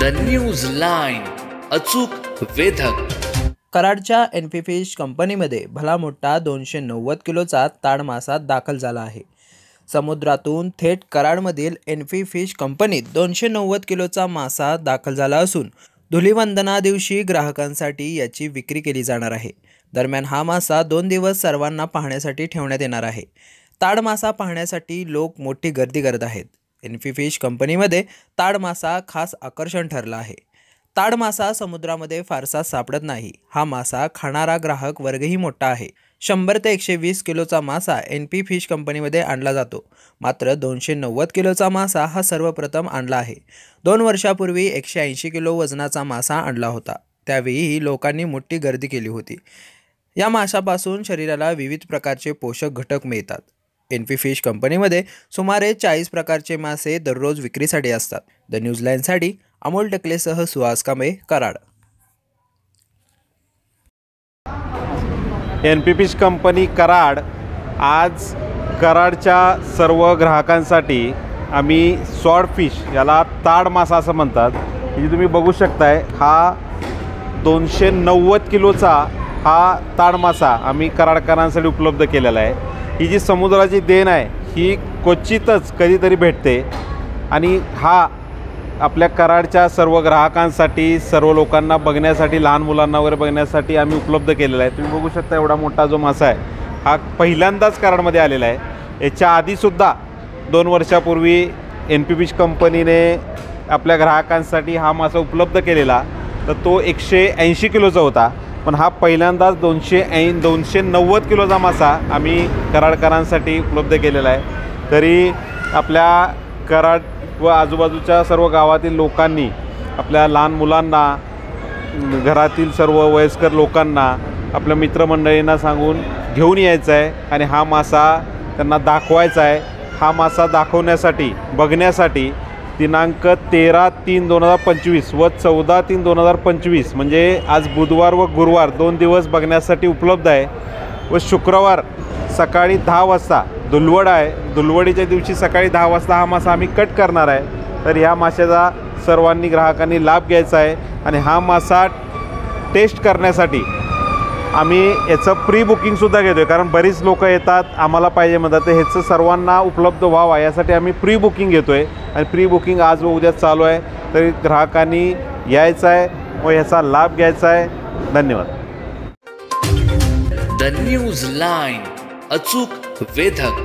News line, अचूक वेधक. कराडच्या NP fish कंपनीमध्ये भला मोठा 290 किलोचा ताड मासा दाखल झाला आहे. समुद्रातून थेट कराडमधील एनपी फिश कंपनीत 290 किलोचा मासा दाखल झाला असून धुलीवंदना दिवशी ग्राहकांसाठी याची विक्री केली जाणार आहे. दरम्यान हा मासा 2 दिवस सर्वांना पाहण्यासाठी ठेवण्यात येणार आहे. ताड मासा पाहण्यासाठी लोक मोठी गर्दी करत आहेत. एनपी फिश कंपनीमध्ये ताड मासा खास आकर्षण ठरला आहे. ताड मासा समुद्रामध्ये फारसा सापडत नाही. हा मासा खाणारा ग्राहक वर्गही मोठा आहे. 100 ते 120 किलोचा मासा एनपी फिश कंपनीमध्ये आणला जातो. मात्र 290 किलोचा मासा हा सर्वप्रथम आणला आहे. 2 वर्षापूर्वी 180 किलो वजनाचा मासा आणला होता. त्यावेळीही लोकांनी मोठी गर्दी केली होती. या माशापासून शरीराला विविध प्रकारचे पोषक घटक मिळतात. एनपी फिश कंपनीमध्ये सुमारे 40 प्रकारचे मासे दररोज विक्रीसाठी असतात. द न्यूज लाईनसाठी अमोल टकलेसह Suhas Kamble, Karad. NP fish company Karad आज कराडच्या सर्व ग्राहकांसाठी आम्ही स्वॉर्ड फिश, याला ताड मासा असं म्हणतात, हे तुम्ही बघू शकताय. हा 290 किलोचा हा ताड मासा आम्ही कराडकरांसाठी उपलब्ध केलेला आहे. ही जी समुद्राची देण आहे ही क्वचितच कधीतरी भेटते आणि हा आपल्या कराडच्या सर्व ग्राहकांसाठी, सर्व लोकांना बघण्यासाठी, लहान मुलांना वगैरे बघण्यासाठी आम्ही उपलब्ध केलेला आहे. तुम्ही बघू शकता एवढा मोठा जो मासा आहे हा पहिल्यांदाच कराडमध्ये आलेला आहे. याच्या आधीसुद्धा 2 वर्षापूर्वी एनपी फिश कंपनीने आपल्या ग्राहकांसाठी हा मासा उपलब्ध केलेला, तर तो 180 किलोचा होता. पण हा पहिल्यांदाच 290 किलोचा मासा आम्ही कराडकरांसाठी उपलब्ध केलेला आहे. तरी आपल्या कराड व आजूबाजूच्या सर्व गावातील लोकांनी आपल्या लहान मुलांना, घरातील सर्व वयस्कर लोकांना, आपल्या मित्रमंडळींना सांगून घेऊन यायचं आहे आणि हा मासा त्यांना दाखवायचा आहे. हा मासा दाखवण्यासाठी, बघण्यासाठी दिनांक 13/3/2025 व 14/3/2025 म्हणजे आज बुधवार व गुरुवार 2 दिवस बघण्यासाठी उपलब्ध आहे. व शुक्रवार सकाळी 10 वाजता धुलवड आहे. धुलवडीच्या दिवशी सकाळी 10 वाजता हा मासा आम्ही कट करणार आहे. तर ह्या माशाचा सर्वांनी ग्राहकांनी लाभ घ्यायचा आहे आणि हा मासा टेस्ट करण्यासाठी आम्ही याचं प्री बुकिंगसुद्धा घेतो आहे. कारण बरीच लोक येतात, आम्हाला पाहिजे म्हणतात, तर ह्याचं सर्वांना उपलब्ध व्हावा यासाठी आम्ही प्री बुकिंग घेतो आहे आणि प्री बुकिंग आज व उद्या चालू आहे. तरी ग्राहकांनी यायचं आहे व ह्याचा लाभ घ्यायचा आहे. धन्यवाद. द न्यूज लाईन, अचूक वेधक.